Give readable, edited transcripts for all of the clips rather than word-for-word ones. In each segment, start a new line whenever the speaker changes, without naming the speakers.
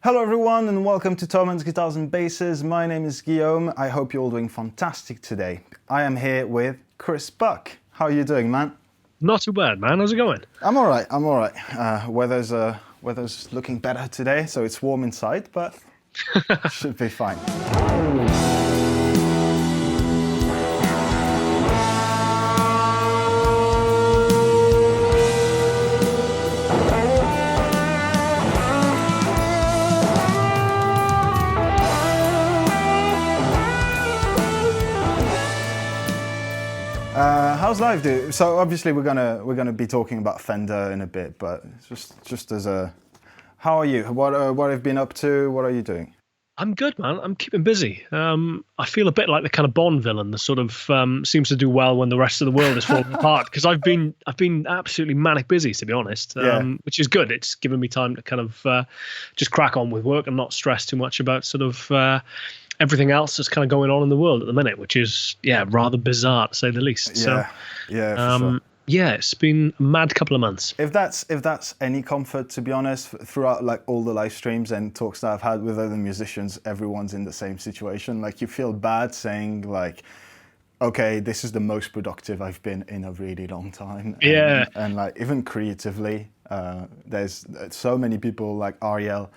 Hello everyone and welcome to Thomann's Guitars and Basses. My name is Guillaume. I hope you're all doing fantastic today. I am here with Chris Buck. How are you doing, man?
Not too bad, man. How's it going?
I'm all right. Weather's looking better today, so it's warm inside, but should be fine. How's life, dude? So obviously we're gonna be talking about Fender in a bit, but just as a, how are you? What have you been up to? What are you doing?
I'm good, man. I'm keeping busy. I feel a bit like the kind of Bond villain that sort of seems to do well when the rest of the world is falling apart. Because I've been absolutely manic busy, to be honest. Which is good. It's given me time to kind of just crack on with work and not stress too much about sort of everything else that's kind of going on in the world at the minute, which is rather bizarre to say the least.
Sure.
Yeah, it's been a mad couple of months.
If that's any comfort, to be honest, throughout like all the live streams and talks that I've had with other musicians, everyone's in the same situation. Like you feel bad saying like, okay, this is the most productive I've been in a really long time. And like even creatively, there's so many people like Ariel.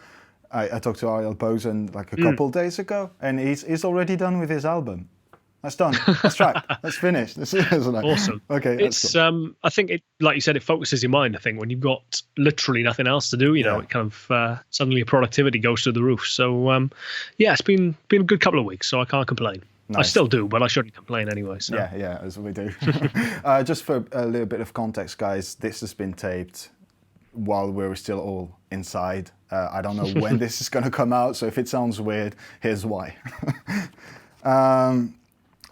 I talked to Ariel Bozen like a couple days ago, and he's already done with his album. That's done. That's tracked. That's finished. This is like,
awesome.
Okay,
it's cool. I think it, like you said, it focuses your mind. I think when you've got literally nothing else to do, you know, it kind of suddenly your productivity goes through the roof. So it's been a good couple of weeks, so I can't complain. Nice. I still do, but I shouldn't complain anyway. So.
Yeah, as we do. Just for a little bit of context, guys, this has been taped while we're still all inside. I don't know when this is going to come out, so if it sounds weird, here's why.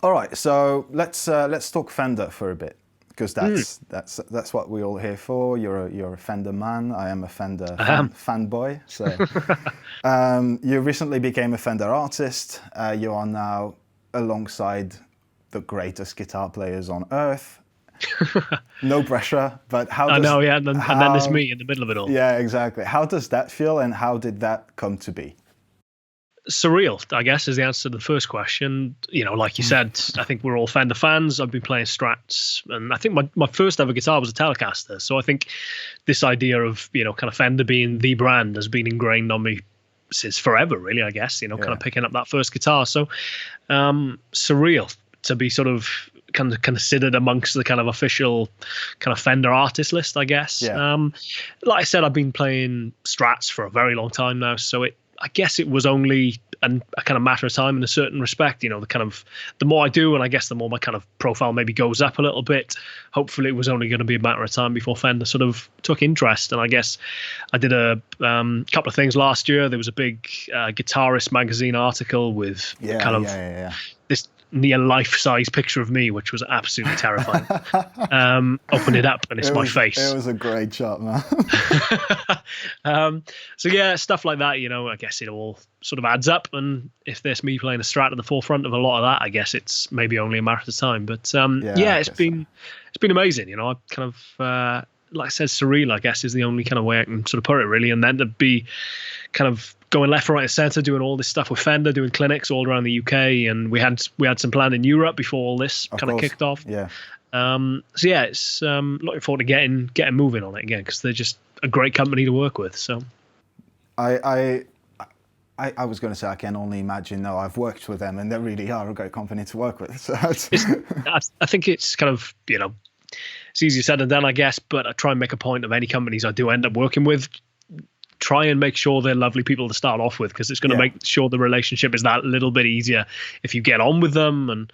All right, so let's talk Fender for a bit, because that's what we're all here for. You're a Fender man. I am a Fender fanboy. So you recently became a Fender artist. You are now alongside the greatest guitar players on earth. No pressure, but how? I
know, yeah, and then there's me in the middle of it all.
Yeah, exactly. How does that feel, and how did that come to be?
Surreal, I guess, is the answer to the first question. You know, like you said, I think we're all Fender fans. I've been playing Strats, and I think my first ever guitar was a Telecaster. So I think this idea of, you know, kind of Fender being the brand has been ingrained on me since forever, really, I guess, you know, kind of picking up that first guitar. So surreal to be sort of kind of considered amongst the kind of official kind of Fender artist list, I guess. Like I said, I've been playing Strats for a very long time now, so I guess it was only a kind of matter of time in a certain respect. You know, the more I do, and I guess the more my kind of profile maybe goes up a little bit. Hopefully it was only going to be a matter of time before Fender sort of took interest. And I guess I did a couple of things last year. There was a big Guitarist magazine article with this near life-size picture of me, which was absolutely terrifying. Open it up and it's my face.
It was a great shot, man.
So yeah, stuff like that, you know, I guess it all sort of adds up, and if there's me playing a Strat at the forefront of a lot of that, I guess it's maybe only a matter of time. But it's been amazing, you know. I kind of like I said, surreal, I guess, is the only kind of way I can sort of put it, really. And then to be kind of going left, right, and centre, doing all this stuff with Fender, doing clinics all around the UK, and we had some planned in Europe before all this kind of kicked off.
Yeah.
So yeah, it's looking forward to getting moving on it again, because they're just a great company to work with. So.
I was going to say I can only imagine. No, I've worked with them, and they really are a great company to work with. So
I think it's kind of, you know, it's easier said than done, I guess, but I try and make a point of any companies I do end up working with, try and make sure they're lovely people to start off with, because it's going to make sure the relationship is that little bit easier if you get on with them. And,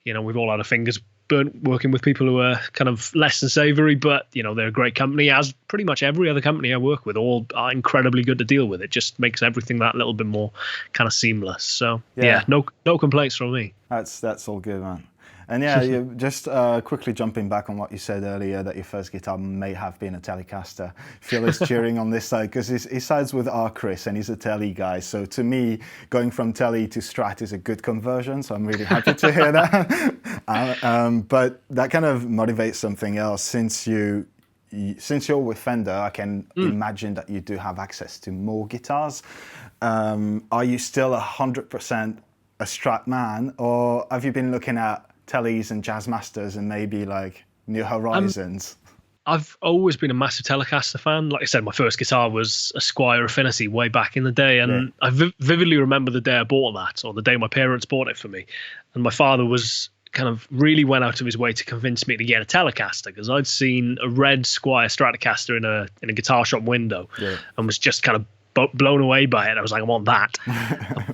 you know, we've all had our fingers burnt working with people who are kind of less than savory, but, you know, they're a great company, as pretty much every other company I work with. All are incredibly good to deal with. It just makes everything that little bit more kind of seamless. So no complaints from me.
That's all good, man. And yeah, you just quickly jumping back on what you said earlier, that your first guitar may have been a Telecaster. Phil is cheering on this side because he sides with our Chris, and he's a Tele guy. So to me, going from Tele to Strat is a good conversion. So I'm really happy to hear that. But that kind of motivates something else, since you since you're with Fender, I can imagine that you do have access to more guitars. Are you still 100% a Strat man, or have you been looking at Teles and Jazzmasters and maybe like New Horizons?
I've always been a massive Telecaster fan. Like I said, my first guitar was a Squier Affinity way back in the day, and I vividly remember the day I bought that, or the day my parents bought it for me. And my father was kind of really went out of his way to convince me to get a Telecaster, because I'd seen a red Squier Stratocaster in a guitar shop window, and was just kind of blown away by it. I was like, I want that.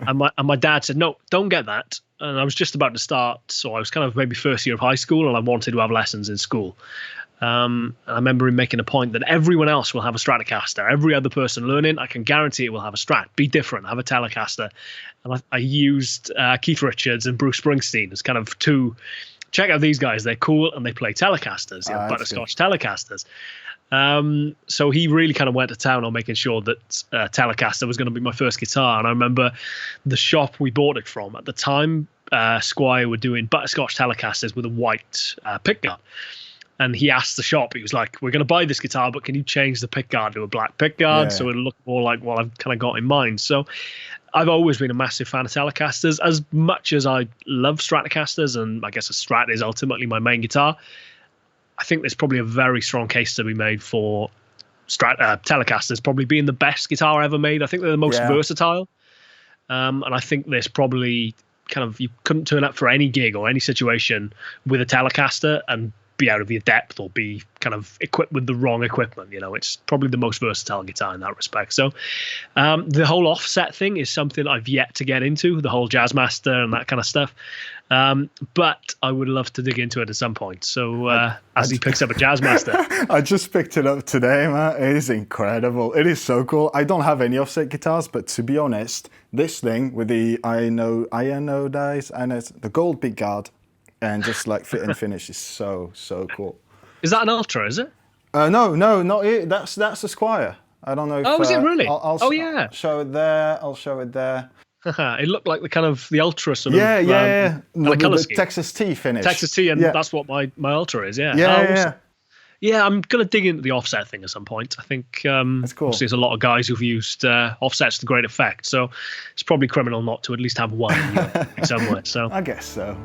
and my dad said, no, don't get that. And I was just about to start, so I was kind of maybe first year of high school, and I wanted to have lessons in school. And I remember him making a point that everyone else will have a Stratocaster. Every other person learning, I can guarantee it will have a Strat. Be different, have a Telecaster. And I used Keith Richards and Bruce Springsteen as kind of two. Check out these guys; they're cool and they play Telecasters, butterscotch Telecasters. So he really kind of went to town on making sure that Telecaster was going to be my first guitar. And I remember the shop we bought it from at the time, Squier were doing butterscotch Telecasters with a white pickguard. And he asked the shop, he was like, we're going to buy this guitar, but can you change the pickguard to a black pickguard so it'll look more like what I've kind of got in mind? So I've always been a massive fan of Telecasters. As much as I love Stratocasters, and I guess a Strat is ultimately my main guitar, I think there's probably a very strong case to be made for Telecasters probably being the best guitar ever made. I think they're the most versatile. And I think there's probably kind of, you couldn't turn up for any gig or any situation with a Telecaster and be out of your depth or be kind of equipped with the wrong equipment. You know, it's probably the most versatile guitar in that respect. So the whole offset thing is something I've yet to get into, the whole Jazzmaster and that kind of stuff. But I would love to dig into it at some point. So as he picks up a Jazzmaster.
I just picked it up today, man. It is incredible. It is so cool. I don't have any offset guitars, but to be honest, this thing with the the gold big guard and just like fit and finish is so cool.
Is that an Ultra, is it?
No, not it. That's a Squier. I don't know if...
is it really?
I'll show it there. I'll show it there.
It looked like the Ultra sort of...
Yeah. The
scheme.
Texas T finish.
Texas T, and that's what my Ultra is, yeah. Yeah, I'm going to dig into the offset thing at some point. I think
that's cool.
There's a lot of guys who've used offsets to great effect, so it's probably criminal not to at least have one somewhere. So
I guess so.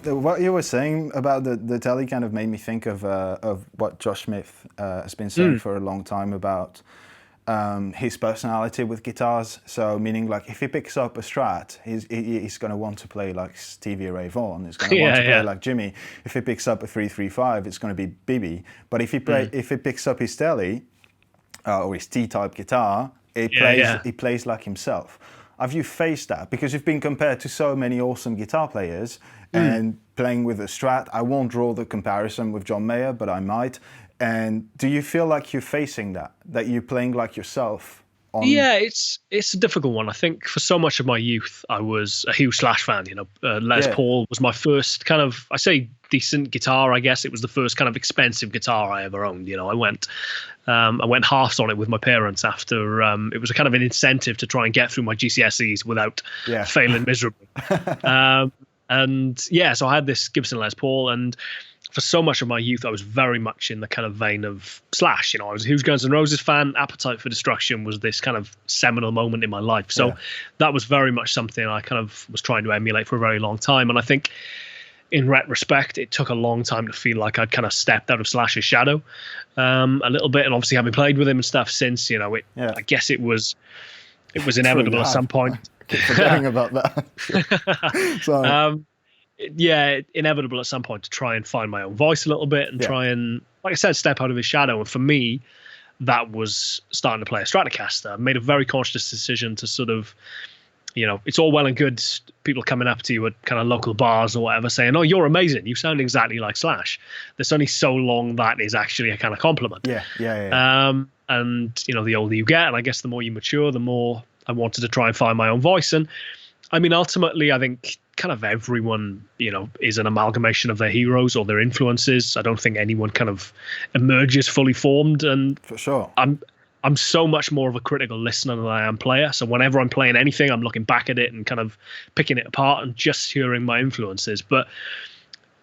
What you were saying about the Tele kind of made me think of what Josh Smith has been saying for a long time about his personality with guitars. So meaning like if he picks up a Strat, he's going to want to play like Stevie Ray Vaughan. He's going to want to play like Jimmy. If he picks up a 335, it's going to be BB. But if he picks up his Tele or his T-type guitar, he plays like himself. Have you faced that? Because you've been compared to so many awesome guitar players and playing with a Strat. I won't draw the comparison with John Mayer, but I might. And do you feel like you're facing that you're playing like yourself?
Yeah, it's a difficult one. I think for so much of my youth, I was a huge Slash fan. You know, Les Paul was my first kind of, I say decent guitar, I guess. It was the first kind of expensive guitar I ever owned. You know, I went halves on it with my parents after it was a kind of an incentive to try and get through my GCSEs without failing miserably. So I had this Gibson Les Paul, and for so much of my youth, I was very much in the kind of vein of Slash. I was a huge Guns N' Roses fan. Appetite for Destruction was this kind of seminal moment in my life. So that was very much something I kind of was trying to emulate for a very long time. And I think in retrospect, it took a long time to feel like I'd kind of stepped out of Slash's shadow a little bit. And obviously having played with him and stuff since, I guess it was inevitable at some point.
Keep forgetting about that. So.
Inevitable at some point to try and find my own voice a little bit and try and, like I said, step out of his shadow. And for me, that was starting to play a Stratocaster. I made a very conscious decision to sort of, it's all well and good people coming up to you at kind of local bars or whatever saying, "Oh, you're amazing. You sound exactly like Slash." There's only so long that is actually a kind of compliment. And, the older you get, and I guess the more you mature, the more I wanted to try and find my own voice. And I mean, ultimately, I think kind of everyone, is an amalgamation of their heroes or their influences. I don't think anyone kind of emerges fully formed. And
for sure,
I'm so much more of a critical listener than I am player. So whenever I'm playing anything, I'm looking back at it and kind of picking it apart and just hearing my influences. But,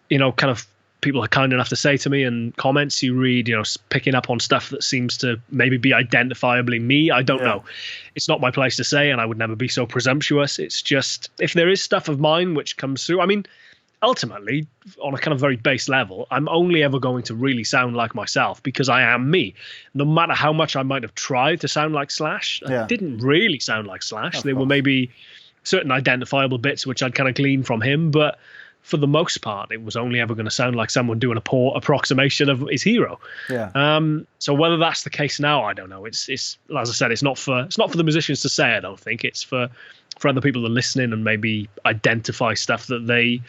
kind of people are kind enough to say to me in comments you read, picking up on stuff that seems to maybe be identifiably me. I don't know. It's not my place to say, and I would never be so presumptuous. It's just, if there is stuff of mine which comes through, I mean, ultimately, on a kind of very base level, I'm only ever going to really sound like myself because I am me. No matter how much I might have tried to sound like Slash, I didn't really sound like Slash. There were maybe certain identifiable bits which I'd kind of gleaned from him, but for the most part, it was only ever going to sound like someone doing a poor approximation of his hero. So whether that's the case now, I don't know. It's as I said, it's not for the musicians to say. I don't think it's for other people to listen in and maybe identify stuff that they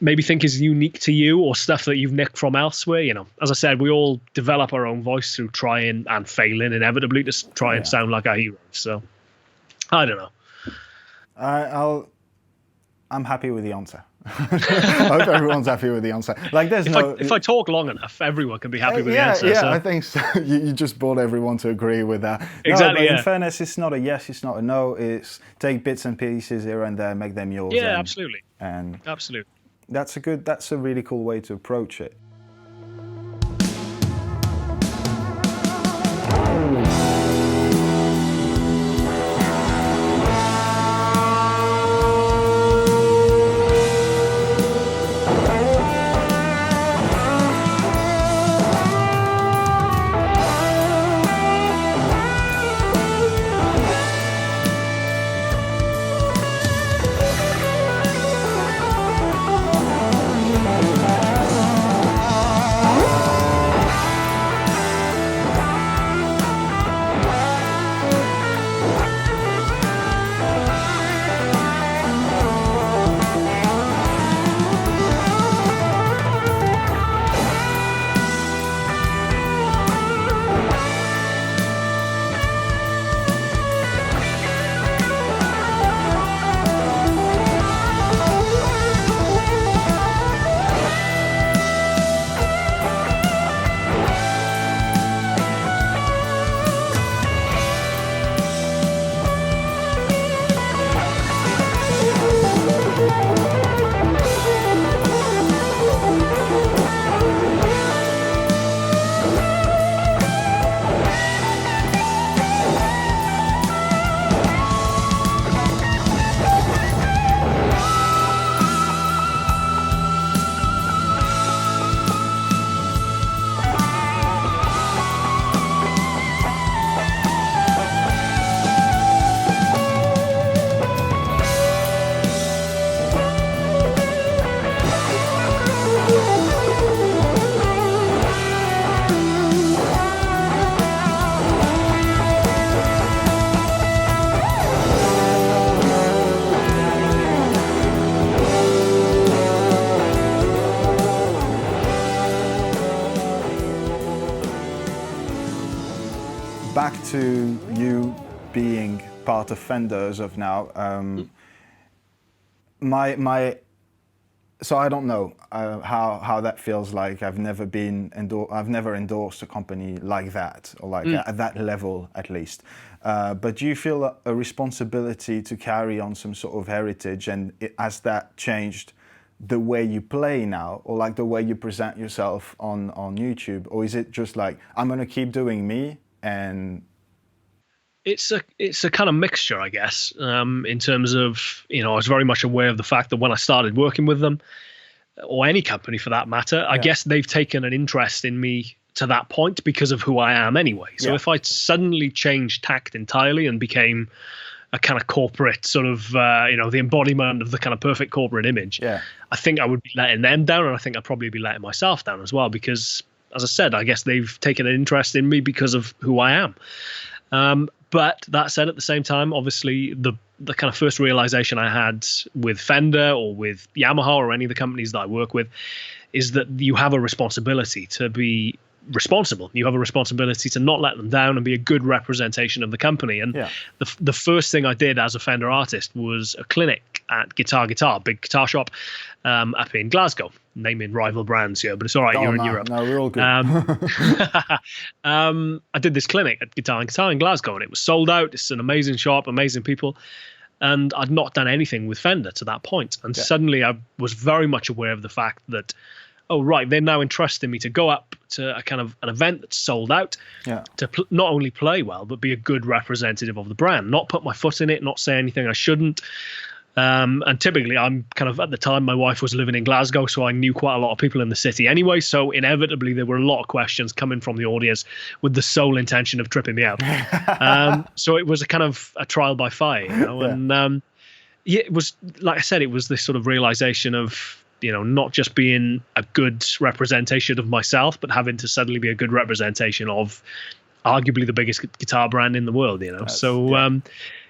maybe think is unique to you or stuff that you've nicked from elsewhere. As I said, we all develop our own voice through trying and failing inevitably to try and sound like our heroes. So I don't know.
I'm happy with the answer. I hope everyone's happy with the answer. Like,
if I talk long enough, everyone can be happy with the answer.
Yeah, so. I think so. You just brought everyone to agree with that.
Exactly.
No, but in fairness, it's not a yes, it's not a no. It's take bits and pieces here and there, make them yours.
Yeah, absolutely.
And
absolutely.
That's a really cool way to approach it. Back to you being part of Fender as of now. So I don't know how that feels like. I've never endorsed a company like that, or like at that level at least. But do you feel a responsibility to carry on some sort of heritage? And has that changed the way you play now, or like the way you present yourself on YouTube, or is it just like, I'm gonna keep doing me? And
it's a kind of mixture, I guess, in terms of, I was very much aware of the fact that when I started working with them, or any company for that matter, I guess they've taken an interest in me to that point because of who I am anyway. So if I suddenly changed tact entirely and became a kind of corporate sort of, the embodiment of the kind of perfect corporate image, I think I would be letting them down, and I think I'd probably be letting myself down as well, because, as I said, I guess they've taken an interest in me because of who I am. But that said, at the same time, obviously, the kind of first realization I had with Fender or with Yamaha or any of the companies that I work with is that you have a responsibility to be responsible. You have a responsibility to not let them down and be a good representation of the company. And the first thing I did as a Fender artist was a clinic at Guitar, big guitar shop up in Glasgow, naming rival brands here, but it's all right. You're in Europe.
No, we're all good.
I did this clinic at Guitar in Glasgow, and it was sold out. It's an amazing shop, amazing people. And I'd not done anything with Fender to that point. And suddenly I was very much aware of the fact that, oh, right, they're now entrusting me to go up to a kind of an event that's sold out to not only play well, but be a good representative of the brand, not put my foot in it, not say anything I shouldn't. And typically I'm kind of, at the time, my wife was living in Glasgow, so I knew quite a lot of people in the city anyway. So inevitably there were a lot of questions coming from the audience with the sole intention of tripping me out. So it was a kind of a trial by fire, and it was, like I said, it was this sort of realization of, not just being a good representation of myself, but having to suddenly be a good representation of arguably the biggest guitar brand in the world,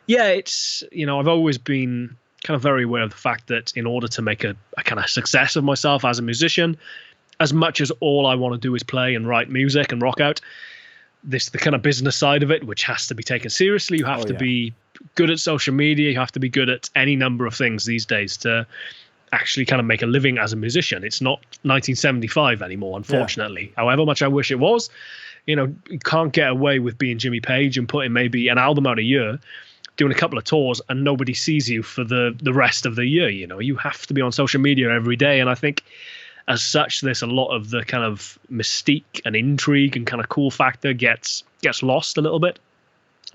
it's, I've always been kind of very aware of the fact that in order to make a kind of success of myself as a musician, as much as all I want to do is play and write music and rock out, the kind of business side of it, which has to be taken seriously. You have to be good at social media. You have to be good at any number of things these days to actually kind of make a living as a musician. It's not 1975 anymore, unfortunately. However much I wish it was, you can't get away with being Jimmy Page and putting maybe an album out a year, doing a couple of tours, and nobody sees you for the rest of the year. You have to be on social media every day. And I think as such, there's a lot of the kind of mystique and intrigue and kind of cool factor gets lost a little bit.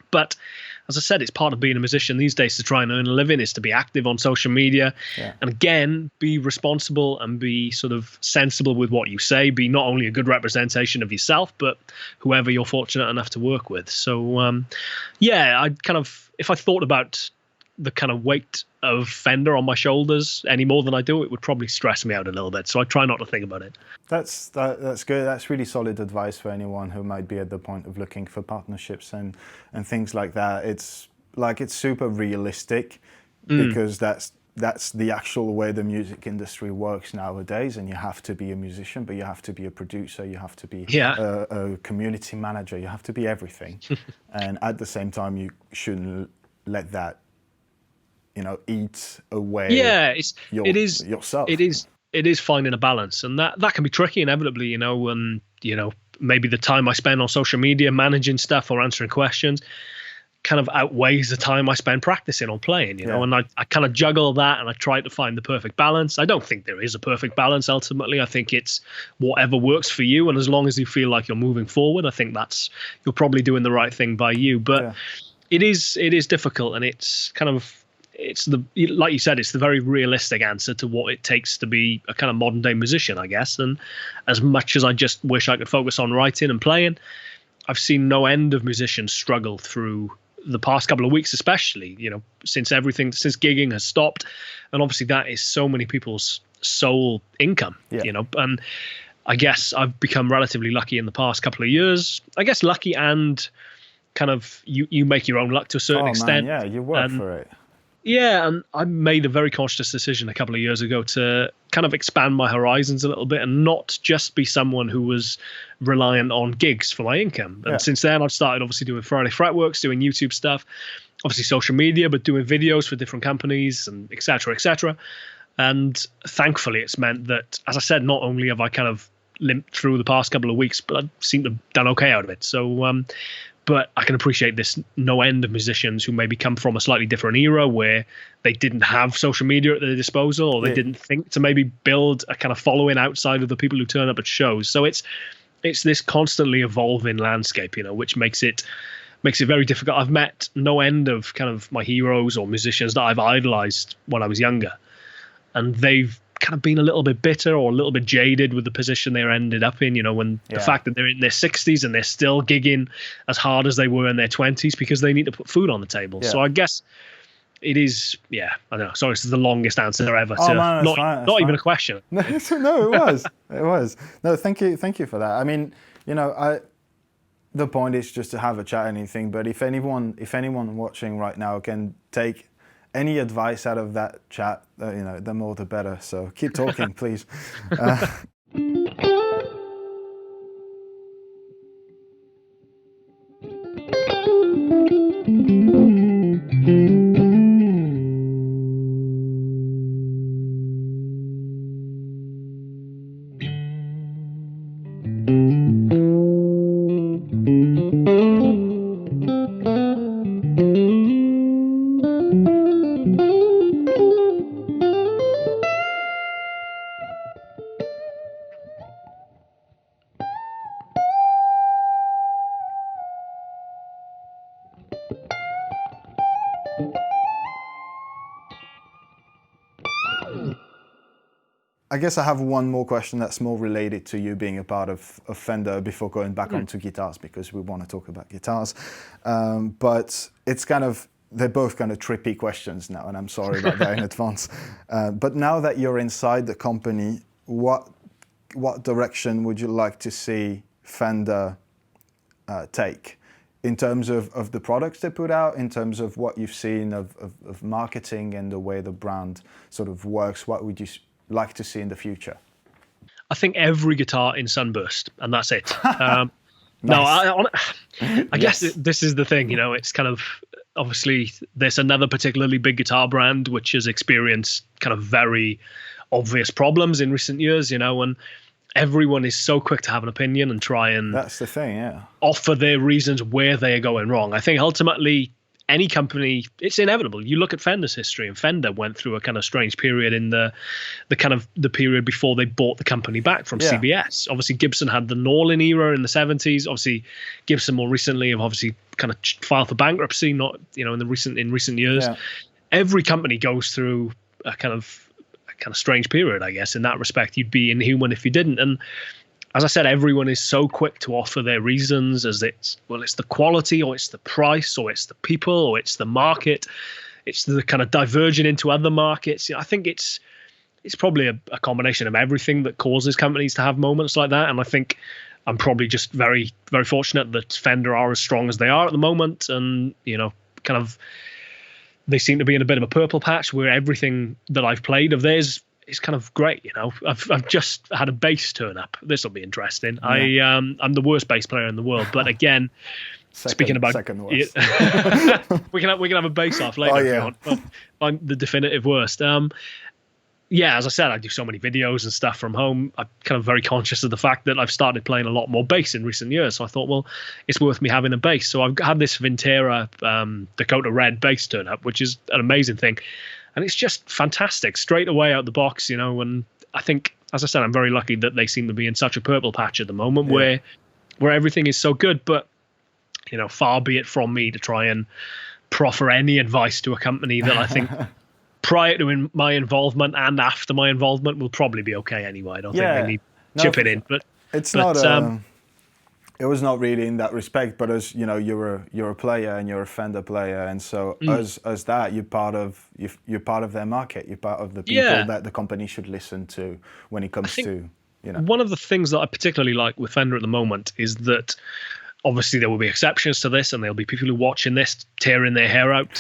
But as I said, it's part of being a musician these days to try and earn a living, is to be active on social media and, again, be responsible and be sort of sensible with what you say, be not only a good representation of yourself, but whoever you're fortunate enough to work with. So, I'd kind of, if I thought about the kind of weight of Fender on my shoulders any more than I do, it would probably stress me out a little bit. So I try not to think about it.
That's good. That's really solid advice for anyone who might be at the point of looking for partnerships and things like that. It's super realistic because that's the actual way the music industry works nowadays. And you have to be a musician, but you have to be a producer, you have to be a community manager, you have to be everything. And at the same time, you shouldn't let that eat away yourself.
It is finding a balance, and that can be tricky inevitably, and maybe the time I spend on social media managing stuff or answering questions kind of outweighs the time I spend practicing on playing, and I kind of juggle that, and I try to find the perfect balance. I don't think there is a perfect balance ultimately. I think it's whatever works for you, and as long as you feel like you're moving forward, I think you're probably doing the right thing by you. But it is difficult, and it's kind of, like you said, it's the very realistic answer to what it takes to be a kind of modern day musician, I guess. And as much as I just wish I could focus on writing and playing, I've seen no end of musicians struggle through the past couple of weeks, especially, since gigging has stopped. And obviously that is so many people's sole income, and I guess I've become relatively lucky in the past couple of years. I guess lucky and kind of you make your own luck to a certain extent.
Man, you work for it.
Yeah, and I made a very conscious decision a couple of years ago to kind of expand my horizons a little bit and not just be someone who was reliant on gigs for my income. And since then, I've started obviously doing Friday Fretworks, doing YouTube stuff, obviously social media, but doing videos for different companies and et cetera, et cetera. And thankfully, it's meant that, as I said, not only have I kind of limped through the past couple of weeks, but I seem to have done okay out of it. So But I can appreciate this no end of musicians who maybe come from a slightly different era where they didn't have social media at their disposal, or they didn't think to maybe build a kind of following outside of the people who turn up at shows. So it's this constantly evolving landscape, which makes it very difficult. I've met no end of kind of my heroes or musicians that I've idolized when I was younger, and they've kind of been a little bit bitter or a little bit jaded with the position they ended up in, when the fact that they're in their 60s and they're still gigging as hard as they were in their 20s because they need to put food on the table. So I guess it is, I don't know. Sorry, this is the longest answer ever to not even a question.
No, it was. No, thank you for that. I mean, the point is just to have a chat, anything. But if anyone watching right now can take any advice out of that chat, the more the better. So keep talking, please. I guess I have one more question that's more related to you being a part of Fender before going back onto guitars, because we want to talk about guitars. But it's they're both kind of trippy questions now, and I'm sorry about that in advance. But now that you're inside the company, what direction would you like to see Fender take in terms of the products they put out, in terms of what you've seen of marketing and the way the brand sort of works? What would you like to see in the future?
I think every guitar in Sunburst, and that's it.
Nice.
No, I guess this is the thing, it's kind of, obviously there's another particularly big guitar brand which has experienced kind of very obvious problems in recent years, and everyone is so quick to have an opinion and try and
that's the thing,
offer their reasons where they are going wrong. I think ultimately any company, it's inevitable. You look at Fender's history, and Fender went through a kind of strange period in the period before they bought the company back from CBS. Obviously, Gibson had the Norlin era in the 70s. Obviously, Gibson more recently have obviously kind of filed for bankruptcy, not in recent years. Yeah. Every company goes through a kind of strange period, I guess. In that respect, you'd be inhuman if you didn't. And as I said, everyone is so quick to offer their reasons as it's the quality, or it's the price, or it's the people, or it's the market. It's the kind of diverging into other markets. I think it's probably a combination of everything that causes companies to have moments like that. And I think I'm probably just very, very fortunate that Fender are as strong as they are at the moment. And, kind of they seem to be in a bit of a purple patch where everything that I've played of theirs is kind of great. I've just had a bass turn up. This will be interesting. Yeah. I'm the worst bass player in the world, but again, speaking about
second worst.
we can have a bass off later if you want. But I'm the definitive worst. As I said, I do so many videos and stuff from home. I'm kind of very conscious of the fact that I've started playing a lot more bass in recent years. So I thought, well, it's worth me having a bass. So I've had this Vintera Dakota Red bass turn up, which is an amazing thing. And it's just fantastic straight away out the box, and I think, as I said, I'm very lucky that they seem to be in such a purple patch at the moment where everything is so good. But, far be it from me to try and proffer any advice to a company that I think prior to my involvement and after my involvement will probably be okay anyway. I don't think they need chipping in. But
it's not... it was not really in that respect, but as you're a player and you're a Fender player, and so as that you're part of their market. You're part of the people that the company should listen to when it comes to
One of the things that I particularly like with Fender at the moment is that obviously there will be exceptions to this, and there'll be people who are watching this tearing their hair out,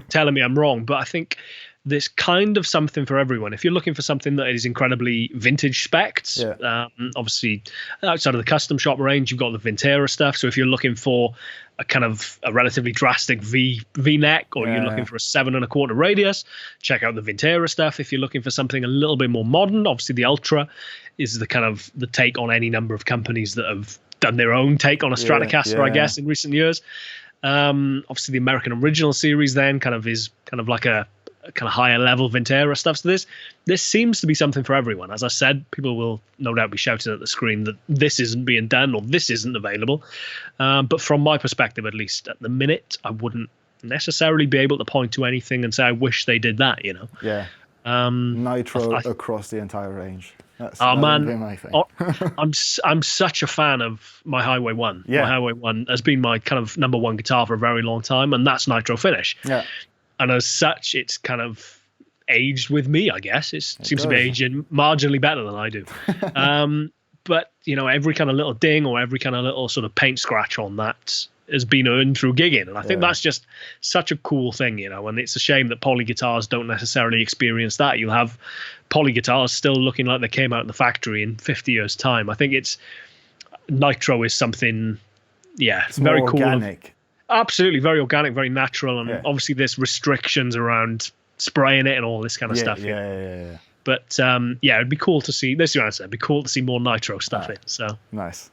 telling me I'm wrong. But I think there's kind of something for everyone. If you're looking for something that is incredibly vintage specced, obviously outside of the custom shop range, you've got the Vintera stuff. So if you're looking for a kind of a relatively drastic V-neck, or you're looking for a 7 1/4 radius, check out the Vintera stuff. If you're looking for something a little bit more modern, obviously the Ultra is the kind of the take on any number of companies that have done their own take on a Stratocaster, I guess,
yeah.
in recent years. Obviously, the American Original Series then is like a kind of higher level Vintera stuff. So this seems to be something for everyone. As I said, people will no doubt be shouting at the screen that this isn't being done or this isn't available. But from my perspective, at least at the minute, I wouldn't necessarily be able to point to anything and say I wish they did that.
Yeah. Nitro across the entire range.
Oh man,
my thing.
I'm such a fan of my Highway 1.
Yeah.
My Highway 1 has been my kind of number one guitar for a very long time, and that's Nitro finish.
Yeah.
And as such, it's kind of aged with me, I guess. It seems to be aging marginally better than I do. But, every kind of little ding or every kind of little sort of paint scratch on that has been earned through gigging. And I think that's just such a cool thing, and it's a shame that poly guitars don't necessarily experience that. You'll have poly guitars still looking like they came out of the factory in 50 years' time. I think Nitro is something, it's very
more
cool.
Organic.
Absolutely, very organic, very natural, and obviously there's restrictions around spraying it and all this kind of stuff.
Yeah.
But it'd be cool to see. This is your answer. It'd be cool to see more Nitro stuff in. So
nice.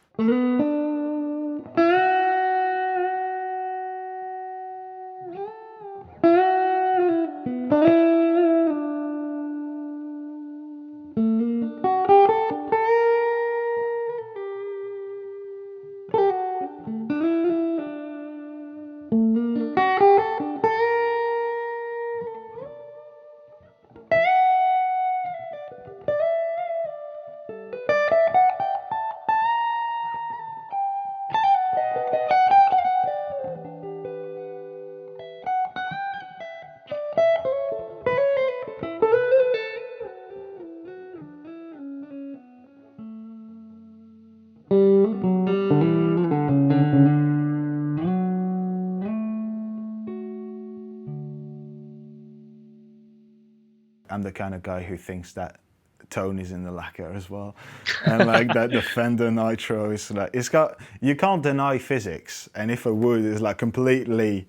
I'm the kind of guy who thinks that tone is in the lacquer as well, and like that the Fender Nitro is like you can't deny physics, and if a wood is like completely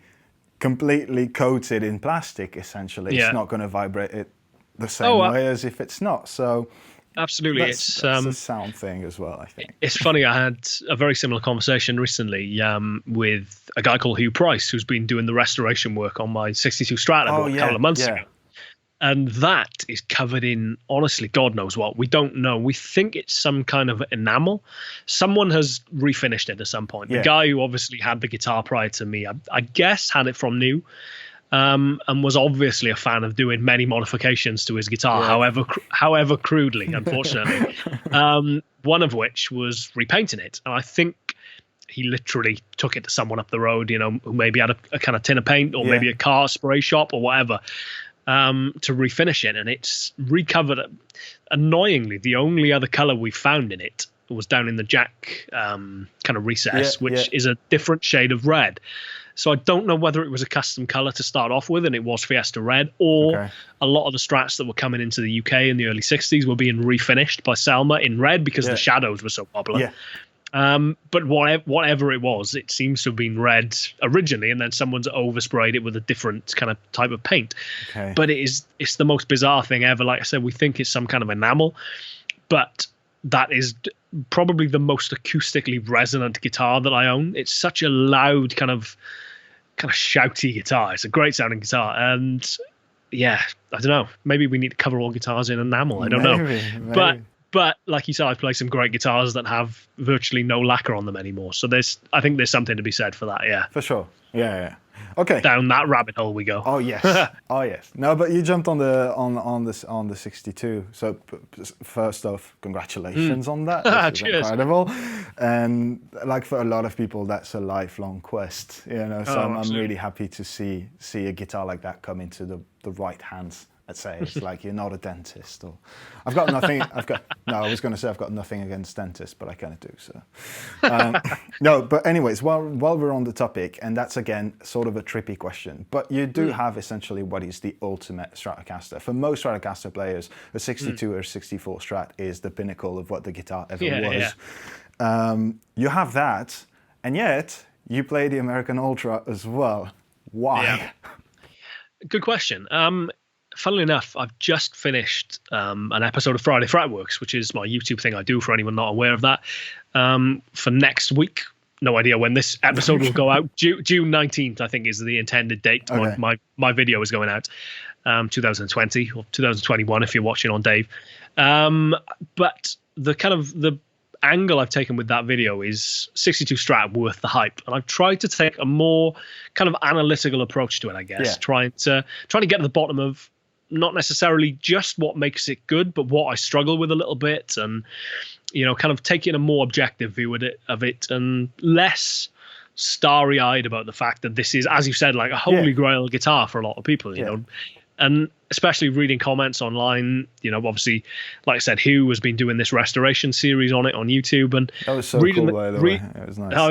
coated in plastic, essentially, it's not going to vibrate it the same way as if it's not. So
absolutely,
that's a sound thing as well, I think.
It's funny, I had a very similar conversation recently with a guy called Hugh Price, who's been doing the restoration work on my 62 Strat a couple of months ago. And that is covered in, honestly, God knows what. We don't know. We think it's some kind of enamel. Someone has refinished it at some point. The guy who obviously had the guitar prior to me, I guess, had it from new, and was obviously a fan of doing many modifications to his guitar, however crudely, unfortunately. One of which was repainting it. And I think he literally took it to someone up the road, who maybe had a kind of tin of paint or maybe a car spray shop or whatever. To refinish it, and it's recovered. Annoyingly, the only other color we found in it was down in the jack kind of recess, which is a different shade of red. So I don't know whether it was a custom color to start off with, and it was Fiesta Red, or a lot of the Strats that were coming into the UK in the early 60s were being refinished by Selma in red because the shadows were so popular. But whatever it was, it seems to have been red originally, and then someone's oversprayed it with a different kind of type of paint. But it's the most bizarre thing ever. Like I said, we think it's some kind of enamel, but that is probably the most acoustically resonant guitar that I own. It's such a loud kind of shouty guitar. It's a great sounding guitar, and I don't know. Maybe we need to cover all guitars in enamel. I don't know, But like you said, I play some great guitars that have virtually no lacquer on them anymore. So I think there's something to be said for that. Yeah,
for sure. Yeah. Okay.
Down that rabbit hole we go.
Oh yes. Oh yes. No, but you jumped on the 62. So first off, congratulations on that. This is incredible. And like for a lot of people, that's a lifelong quest. So I'm really happy to see a guitar like that come into the right hands. I'd say it's like you're not a dentist, or I was going to say I've got nothing against dentists, but I kind of do. So no, but anyways, while we're on the topic, and that's again sort of a trippy question, but you do have essentially what is the ultimate Stratocaster. For most Stratocaster players, a 62 or 64 Strat is the pinnacle of what the guitar ever was. You have that, and yet you play the American Ultra as well. Why?
Good question. funnily enough, I've just finished an episode of Friday Fretworks, which is my YouTube thing I do for anyone not aware of that, for next week. No idea when this episode will go out. June 19th, I think, is the intended date.
Okay.
My video is going out, 2020 or 2021 if you're watching on Dave. But the angle I've taken with that video is 62 Strat worth the hype, and I've tried to take a more kind of analytical approach to it, I guess, trying to get to the bottom of not necessarily just what makes it good, but what I struggle with a little bit, and kind of taking a more objective view of it and less starry-eyed about the fact that this is, as you said, like a holy grail guitar for a lot of people, you know. And especially reading comments online, obviously, like I said, Hugh has been doing this restoration series on it on YouTube, and
that was so cool, by the way. It was nice.
Oh,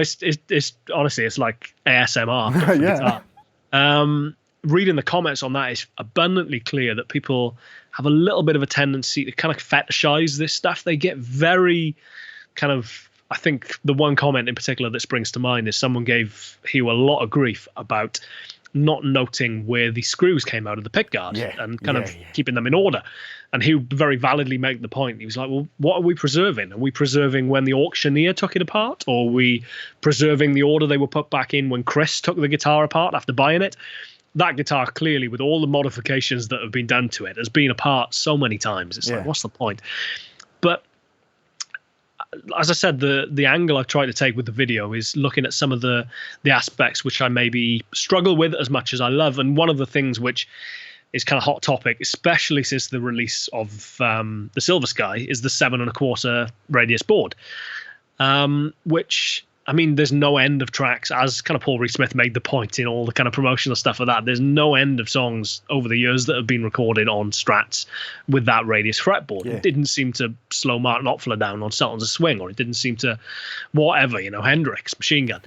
it's honestly, it's like ASMR for guitar. Reading the comments on that is abundantly clear that people have a little bit of a tendency to kind of fetishize this stuff. They get very kind of, I think the one comment in particular that springs to mind is someone gave Hugh a lot of grief about not noting where the screws came out of the pickguard and kind of keeping them in order. And he very validly made the point. He was like, well, what are we preserving? Are we preserving when the auctioneer took it apart? Or are we preserving the order they were put back in when Chris took the guitar apart after buying it? That guitar, clearly, with all the modifications that have been done to it, has been apart so many times. It's like, what's the point? But as I said, the angle I've tried to take with the video is looking at some of the aspects which I maybe struggle with as much as I love. And one of the things which is kind of hot topic, especially since the release of the Silver Sky, is the 7 1/4 radius board, which, I mean, there's no end of tracks, as kind of Paul Reed Smith made the point in all the kind of promotional stuff of that. There's no end of songs over the years that have been recorded on Strats with that radius fretboard. It didn't seem to slow Martin Knopfler down on Sultans of Swing, or it didn't seem to whatever, Hendrix, Machine Gun.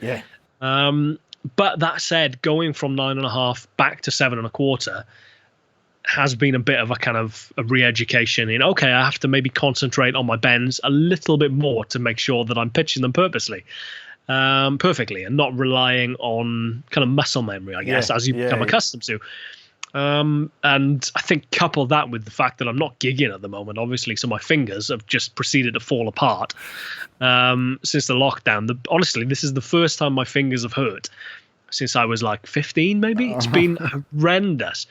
But that said, going from 9 1/2 back to 7 1/4 has been a bit of a kind of a re-education in, okay, I have to maybe concentrate on my bends a little bit more to make sure that I'm pitching them perfectly and not relying on kind of muscle memory, I guess, as you become accustomed to. And I think couple that with the fact that I'm not gigging at the moment, obviously, so my fingers have just proceeded to fall apart since the lockdown. Honestly, this is the first time my fingers have hurt since I was like 15, maybe. It's been horrendous.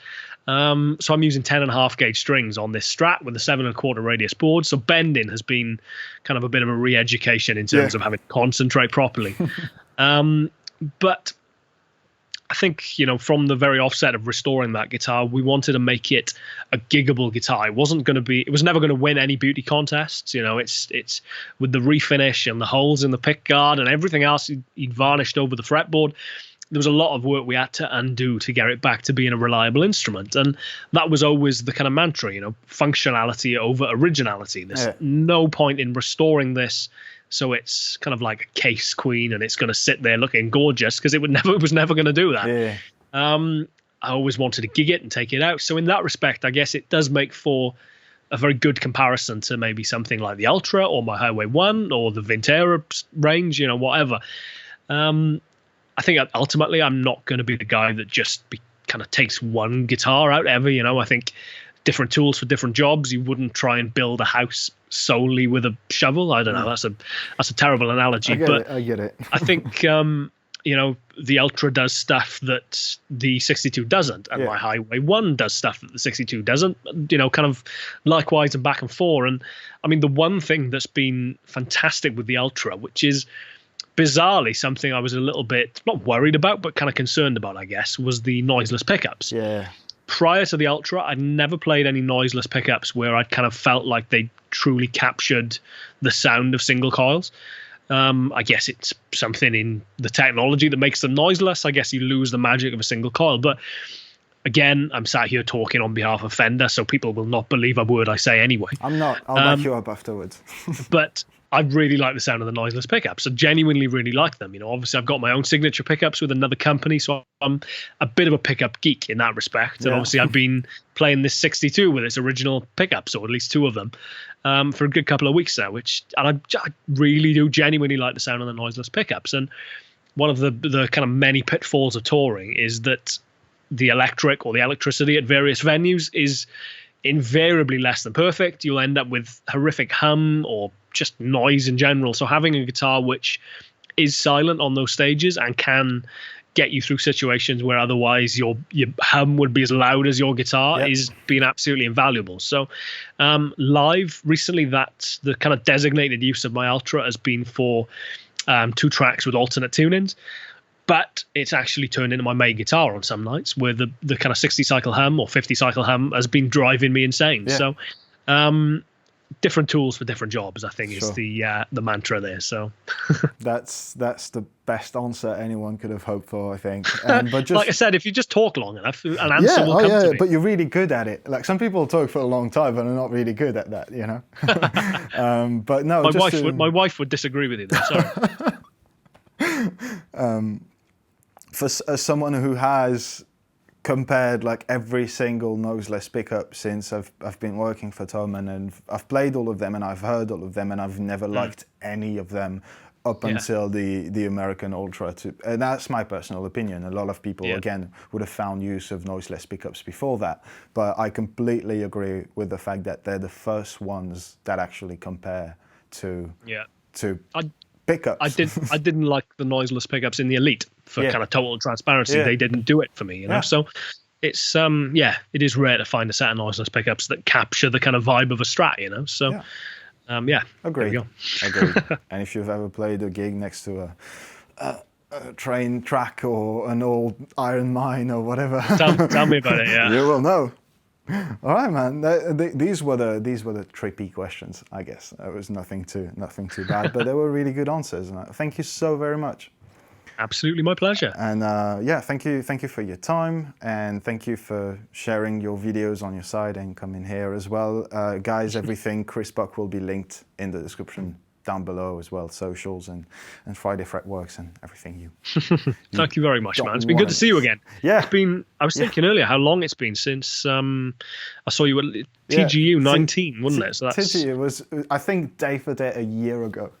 So I'm using 10 1/2 gauge strings on this Strat with a 7 1/4 radius board. So bending has been kind of a bit of a re-education in terms of having to concentrate properly. But I think, from the very offset of restoring that guitar, we wanted to make it a giggable guitar. It was never going to win any beauty contests. It's with the refinish and the holes in the pickguard and everything else he'd varnished over the fretboard. There was a lot of work we had to undo to get it back to being a reliable instrument. And that was always the kind of mantra, functionality over originality. There's no point in restoring this so it's kind of like a case queen and it's going to sit there looking gorgeous, because it was never going to do that. I always wanted to gig it and take it out. So in that respect, I guess it does make for a very good comparison to maybe something like the Ultra or my Highway 1 or the Vintera range, whatever. I think ultimately I'm not going to be the guy that just kind of takes one guitar out ever. I think different tools for different jobs. You wouldn't try and build a house solely with a shovel. I don't know. That's a terrible analogy.
I get it.
I think the Ultra does stuff that the 62 doesn't, and my Highway 1 does stuff that the 62 doesn't. Kind of likewise and back and forth. And I mean, the one thing that's been fantastic with the Ultra, which is bizarrely something I was a little bit not worried about but kind of concerned about, I guess, was the noiseless pickups. Prior to the Ultra, I'd never played any noiseless pickups where I'd kind of felt like they truly captured the sound of single coils. I guess it's something in the technology that makes them noiseless. I guess you lose the magic of a single coil. But again, I'm sat here talking on behalf of Fender, so people will not believe a word I say anyway.
I'm not. I'll back you up afterwards.
But I really like the sound of the noiseless pickups. I genuinely really like them. Obviously I've got my own signature pickups with another company, so I'm a bit of a pickup geek in that respect. And obviously I've been playing this 62 with its original pickups, or at least two of them, for a good couple of weeks now, and I really do genuinely like the sound of the noiseless pickups. And one of the kind of many pitfalls of touring is that the electric or the electricity at various venues is invariably less than perfect. You'll end up with horrific hum or just noise in general. So having a guitar which is silent on those stages and can get you through situations where otherwise your hum would be as loud as your guitar is been absolutely invaluable. So live recently, that's the kind of designated use of my Ultra has been for 2 tracks with alternate tunings. But it's actually turned into my main guitar on some nights where the kind of 60 cycle hum or 50 cycle hum has been driving me insane. Yeah. So different tools for different jobs, I think, is the mantra there. So
that's the best answer anyone could have hoped for, I think. But just,
like I said, if you just talk long enough, an answer will come to me.
But you're really good at it. Like some people talk for a long time but are not really good at that, you know. But no,
my wife would disagree with you there. Sorry.
As someone who has compared like every single noseless pickup since I've been working for Thomann, and I've played all of them and I've heard all of them, and I've never liked any of them up until the American Ultra. And that's my personal opinion. A lot of people again would have found use of noiseless pickups before that, but I completely agree with the fact that they're the first ones that actually compare to pickups.
I didn't like the noiseless pickups in the Elite for kind of total transparency. They didn't do it for me, you know. So it's it is rare to find a set of noiseless pickups that capture the kind of vibe of a Strat, you know. So
agreed. And if you've ever played a gig next to a train track or an old iron mine or whatever,
tell me about it. Yeah,
you will know. All right, man. These were the trippy questions, I guess. It was nothing too bad, but they were really good answers. And thank you so very much.
Absolutely, my pleasure.
And thank you for your time, and thank you for sharing your videos on your side and coming here as well, guys. Everything Chris Buck will be linked in the description down below as well, socials and Friday Fretworks and everything.
Thank you very much, man. It's been good to see you again.
Yeah,
I was thinking earlier how long it's been since I saw you at TGU 19, wasn't it? So that's
TGU was, I think, day for day a year ago.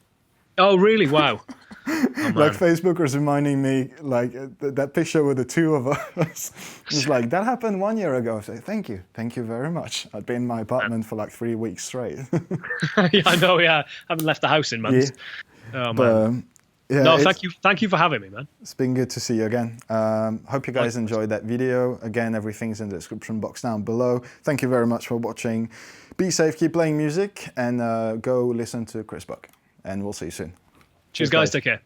Oh really? Wow.
Like Facebook was reminding me, like that picture with the 2 of us. It was like, that happened 1 year ago. I said, thank you very much. I'd been in my apartment for like 3 weeks straight.
Yeah, I know. Yeah, I haven't left the house in months. Oh man. No, thank you for having me, man.
It's been good to see you again. Hope you guys enjoyed that video. Again, everything's in the description box down below. Thank you very much for watching. Be safe, keep playing music, and go listen to Chris Buck. And we'll see you soon.
Cheers, guys. Take care.